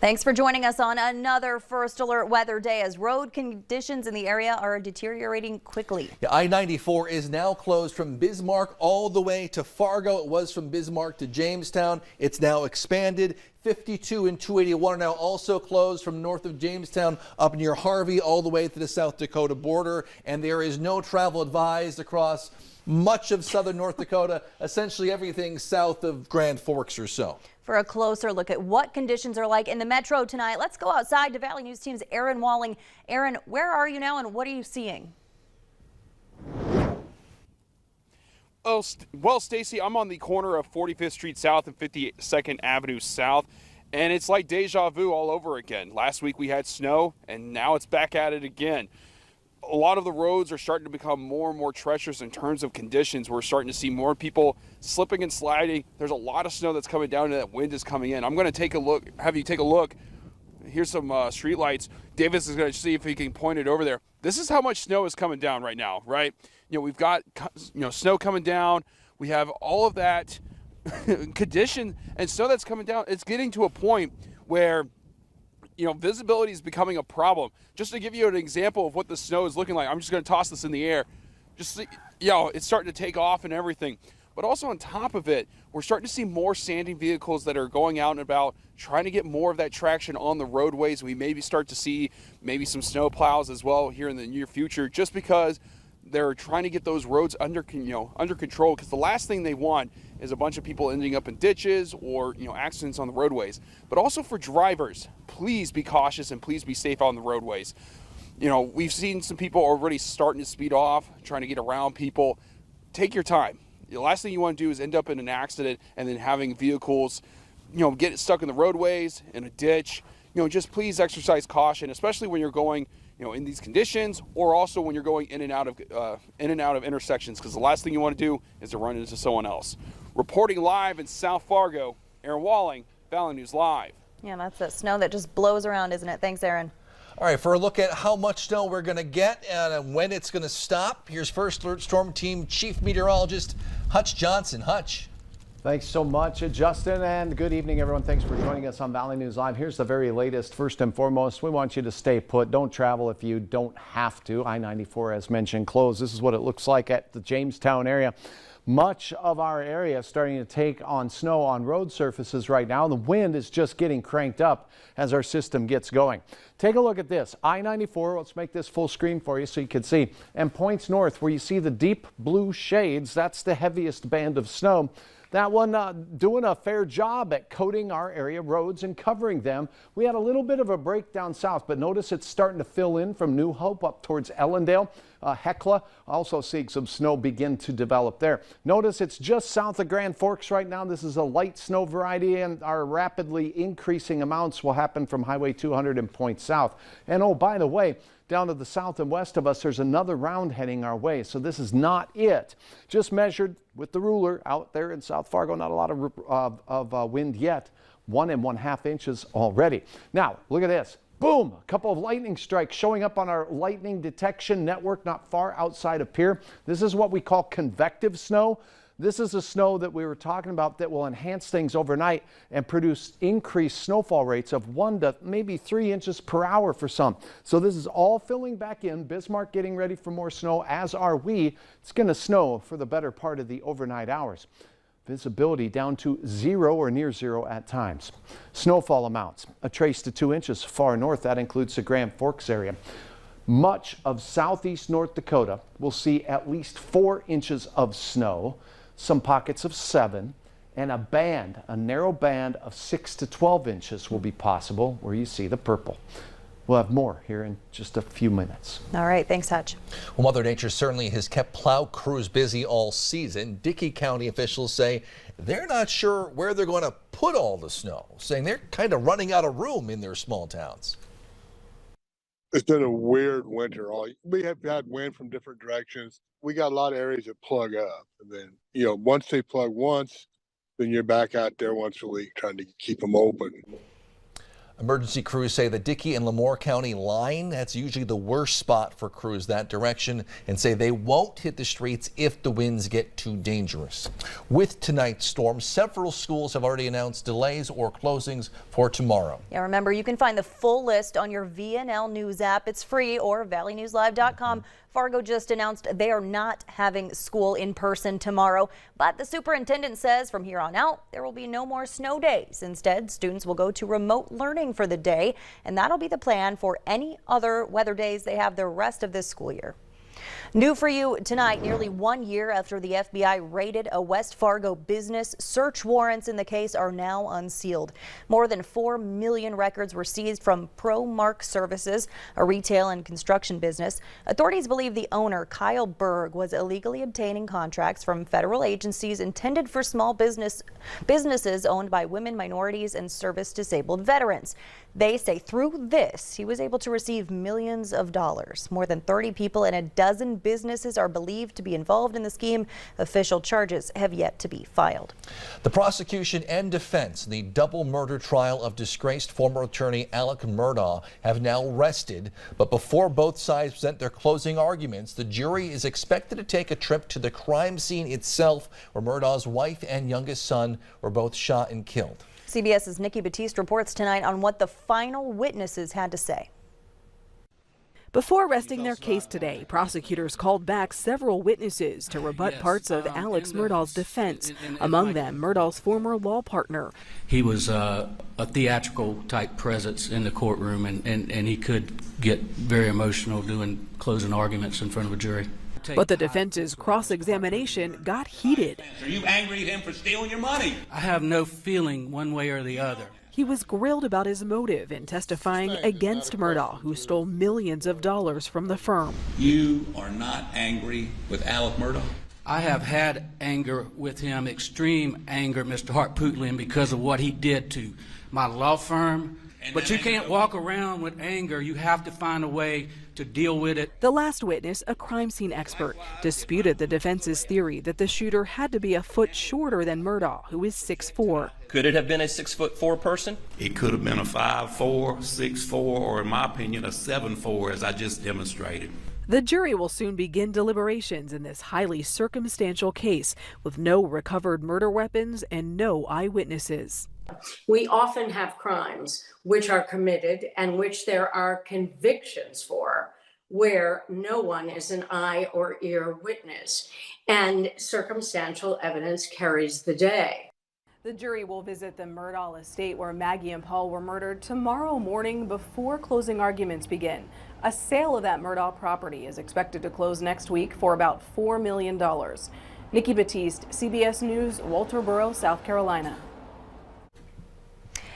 Thanks for joining us on another First Alert Weather Day as road conditions in the area are deteriorating quickly. Yeah, I-94 is now closed from Bismarck all the way to Fargo. It was from Bismarck to Jamestown. It's now expanded. 52 and 281 are now also closed from north of Jamestown up near Harvey all the way to the South Dakota border. And there is no travel advised across much of southern North Dakota, essentially everything south of Grand Forks or so. For a closer look at what conditions are like in the metro tonight, let's go outside to Valley News Team's Aaron Walling. Aaron, where are you now and what are you seeing? Well, Stacy, I'm on the corner of 45th Street South and 52nd Avenue South, and it's like deja vu all over again. Last week we had snow, and now it's back at it again. A lot of the roads are starting to become more and more treacherous in terms of conditions. We're starting to see more people slipping and sliding. There's a lot of snow that's coming down and that wind is coming in. I'm going to take a look, have you take a look. Here's some street lights. Davis is going to see if he can point it over there. This is how much snow is coming down right now, right? You know, we've got snow coming down. We have all of that condition and snow that's coming down. It's getting to a point where visibility is becoming a problem. Just to give you an example of what the snow is looking like, I'm just going to toss this in the air. Just it's starting to take off and everything. But also on top of it, we're starting to see more sanding vehicles that are going out and about, trying to get more of that traction on the roadways. We maybe start to see maybe some snow plows as well here in the near future, just because they're trying to get those roads under control, because the last thing they want is a bunch of people ending up in ditches or accidents on the roadways. But also for drivers, please be cautious and please be safe on the roadways. We've seen some people already starting to speed off, trying to get around people. Take your time. The last thing you want to do is end up in an accident and then having vehicles get stuck in the roadways, in a ditch. Just please exercise caution, especially when you're going in these conditions, or also when you're going in and out of intersections, because the last thing you want to do is to run into someone else. Reporting live in South Fargo, Aaron Walling, Valley News Live. Yeah, that's that snow that just blows around, isn't it? Thanks, Aaron. All right, for a look at how much snow we're going to get and when it's going to stop, here's First Alert Storm Team Chief Meteorologist Hutch Johnson. Hutch. Thanks so much, Justin, and good evening, everyone. Thanks for joining us on Valley News Live. Here's the very latest. First and foremost, we want you to stay put. Don't travel if you don't have to. I-94, as mentioned, closed. This is what it looks like at the Jamestown area. Much of our area starting to take on snow on road surfaces right now. The wind is just getting cranked up as our system gets going. Take a look at this. I-94, let's make this full screen for you so you can see. And points north where you see the deep blue shades, that's the heaviest band of snow. That one doing a fair job at coating our area roads and covering them. We had a little bit of a break down south, but notice it's starting to fill in from New Hope up towards Ellendale. Hecla, also seeing some snow begin to develop there. Notice it's just south of Grand Forks right now. This is a light snow variety, and our rapidly increasing amounts will happen from Highway 200 and point south. And oh, by the way, down to the south and west of us, there's another round heading our way. So this is not it. Just measured with the ruler out there in South Fargo. Not a lot of wind yet. 1 1/2 inches already. Now, look at this. Boom! A couple of lightning strikes showing up on our lightning detection network not far outside of Pierre. This is what we call convective snow. This is the snow that we were talking about that will enhance things overnight and produce increased snowfall rates of 1 to maybe 3 inches per hour for some. So this is all filling back in. Bismarck getting ready for more snow, as are we. It's going to snow for the better part of the overnight hours. Visibility down to 0 or near 0 at times. Snowfall amounts, a trace to 2 inches far north. That includes the Grand Forks area. Much of southeast North Dakota will see at least 4 inches of snow. Some pockets of 7, and a narrow band of 6 to 12 inches will be possible where you see the purple. We'll have more here in just a few minutes. All right, thanks, Hutch. Well, Mother Nature certainly has kept plow crews busy all season. Dickey County officials say they're not sure where they're going to put all the snow, saying they're kind of running out of room in their small towns. It's been a weird winter. We have had wind from different directions. We got a lot of areas that plug up, and then once they plug once, then you're back out there once a week trying to keep them open. Emergency crews say the Dickey and Lemoore County line, that's usually the worst spot for crews that direction, and say they won't hit the streets if the winds get too dangerous. With tonight's storm, several schools have already announced delays or closings for tomorrow. Yeah, remember, you can find the full list on your VNL News app. It's free, or valleynewslive.com. Fargo just announced they are not having school in person tomorrow, but the superintendent says from here on out, there will be no more snow days. Instead, students will go to remote learning for the day, and that'll be the plan for any other weather days they have the rest of this school year. New for you tonight, nearly 1 year after the FBI raided a West Fargo business, search warrants in the case are now unsealed. More than 4 million records were seized from ProMark Services, a retail and construction business. Authorities believe the owner, Kyle Berg, was illegally obtaining contracts from federal agencies intended for small businesses owned by women, minorities, and service-disabled veterans. They say through this, he was able to receive millions of dollars. More than 30 people and a dozen businesses are believed to be involved in the scheme. Official charges have yet to be filed. The prosecution and defense in the double murder trial of disgraced former attorney Alec Murdaugh have now rested. But before both sides present their closing arguments, the jury is expected to take a trip to the crime scene itself, where Murdaugh's wife and youngest son were both shot and killed. CBS's Nikki Batiste reports tonight on what the final witnesses had to say. Before resting their case today, prosecutors called back several witnesses to rebut parts of Alex Murdaugh's defense, among them Murdaugh's former law partner. He was a theatrical type presence in the courtroom, and he could get very emotional doing closing arguments in front of a jury. But the defense's cross-examination got heated. Are you angry at him for stealing your money? I have no feeling one way or the other. He was grilled about his motive in testifying against Murdaugh, who stole millions of dollars from the firm. You are not angry with Alec Murdaugh? I have had anger with him, extreme anger, Mr. Hart-Pootlian, because of what he did to my law firm. But you can't walk around with anger. You have to find a way to deal with it. The last witness, a crime scene expert, disputed the defense's theory that the shooter had to be a foot shorter than Murdaugh, who is 6'4". Could it have been a 6'4" person? It could have been a 5'4", 6'4", or in my opinion, a 7'4", as I just demonstrated. The jury will soon begin deliberations in this highly circumstantial case, with no recovered murder weapons and no eyewitnesses. We often have crimes which are committed and which there are convictions for, where no one is an eye or ear witness, and circumstantial evidence carries the day. The jury will visit the Murdaugh estate where Maggie and Paul were murdered tomorrow morning before closing arguments begin. A sale of that Murdaugh property is expected to close next week for about $4 million. Nikki Batiste, CBS News, Walterboro, South Carolina.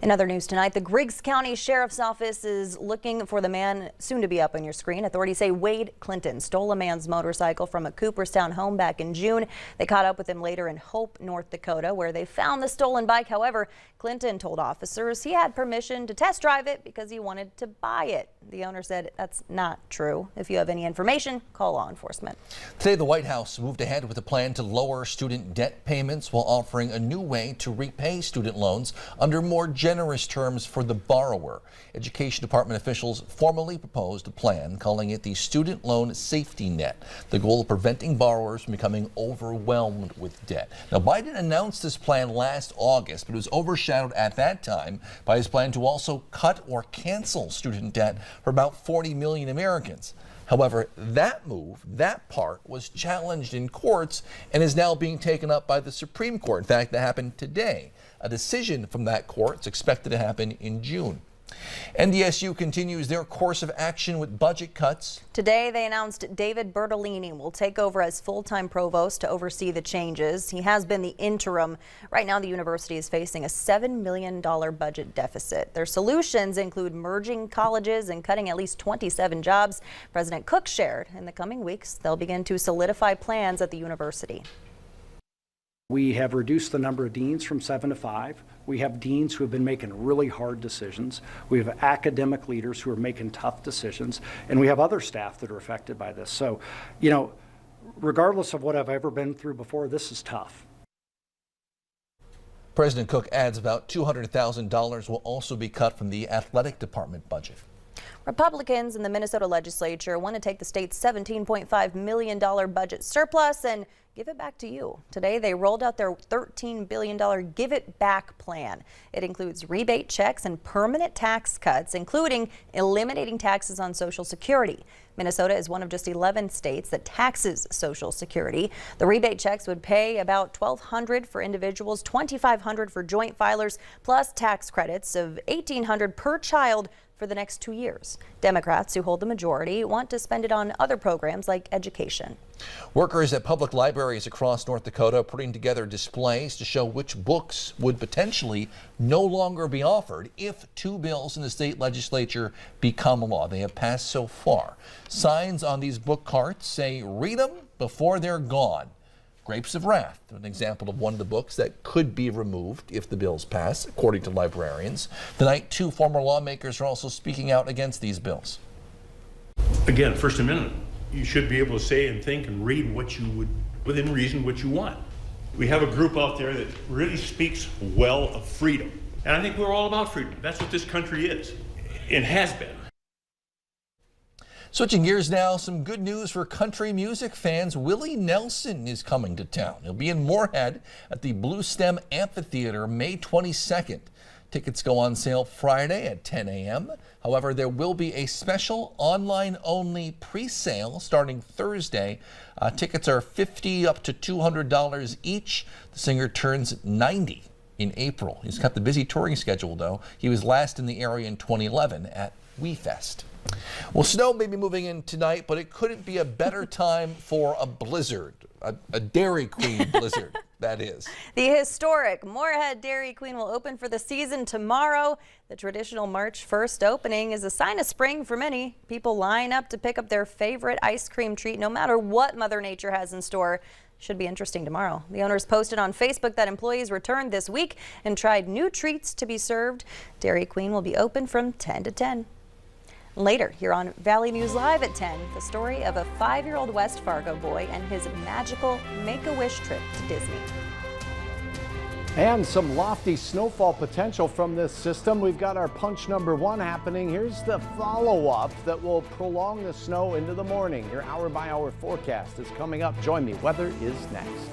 In other news tonight, the Griggs County Sheriff's Office is looking for the man soon to be up on your screen. Authorities say Wade Clinton stole a man's motorcycle from a Cooperstown home back in June. They caught up with him later in Hope, North Dakota, where they found the stolen bike. However, Clinton told officers he had permission to test drive it because he wanted to buy it. The owner said that's not true. If you have any information, call law enforcement. Today, the White House moved ahead with a plan to lower student debt payments while offering a new way to repay student loans under more generous terms for the borrower. Education Department officials formally proposed a plan, calling it the Student Loan Safety Net, the goal of preventing borrowers from becoming overwhelmed with debt. Now, Biden announced this plan last August, but it was overshadowed at that time by his plan to also cut or cancel student debt for about 40 million Americans. However, that move, that part, was challenged in courts and is now being taken up by the Supreme Court. In fact, that happened today. A decision from that court is expected to happen in June. NDSU continues their course of action with budget cuts. Today, they announced David Bertolini will take over as full-time provost to oversee the changes. He has been the interim. Right now, the university is facing a $7 million budget deficit. Their solutions include merging colleges and cutting at least 27 jobs. President Cook shared in the coming weeks they'll begin to solidify plans at the university. We have reduced the number of deans from 7 to 5. We have deans who have been making really hard decisions. We have academic leaders who are making tough decisions. And we have other staff that are affected by this. So, you know, regardless of what I've ever been through before, this is tough. President Cook adds about $200,000 will also be cut from the athletic department budget. Republicans in the Minnesota legislature want to take the state's $17.5 million budget surplus and give it back to you. Today, they rolled out their $13 billion Give It Back plan. It includes rebate checks and permanent tax cuts, including eliminating taxes on Social Security. Minnesota is one of just 11 states that taxes Social Security. The rebate checks would pay about $1,200 for individuals, $2,500 for joint filers, plus tax credits of $1,800 per child for the next 2 years. Democrats, who hold the majority, want to spend it on other programs like education. Workers at public libraries across North Dakota are putting together displays to show which books would potentially no longer be offered if two bills in the state legislature become law. They have passed so far. Signs on these book carts say, "Read them before they're gone." Grapes of Wrath, an example of one of the books that could be removed if the bills pass, according to librarians. Tonight, two former lawmakers are also speaking out against these bills. Again, First Amendment, you should be able to say and think and read what you would, within reason, what you want. We have a group out there that really speaks well of freedom. And I think we're all about freedom. That's what this country is and has been. Switching gears now, some good news for country music fans. Willie Nelson is coming to town. He'll be in Moorhead at the Blue Stem Amphitheater May 22nd. Tickets go on sale Friday at 10 a.m. However, there will be a special online-only pre-sale starting Thursday. Tickets are $50 up to $200 each. The singer turns 90 in April. He's got the busy touring schedule, though. He was last in the area in 2011 at WeFest. Well, snow may be moving in tonight, but it couldn't be a better time for a blizzard, a Dairy Queen blizzard, that is. The historic Moorhead Dairy Queen will open for the season tomorrow. The traditional March 1st opening is a sign of spring for many. People line up to pick up their favorite ice cream treat, no matter what Mother Nature has in store. Should be interesting tomorrow. The owners posted on Facebook that employees returned this week and tried new treats to be served. Dairy Queen will be open from 10 to 10. Later, here on Valley News Live at 10, the story of a 5-year-old West Fargo boy and his magical Make-A-Wish trip to Disney. And some lofty snowfall potential from this system. We've got our punch number 1 happening. Here's the follow-up that will prolong the snow into the morning. Your hour-by-hour forecast is coming up. Join me. Weather is next.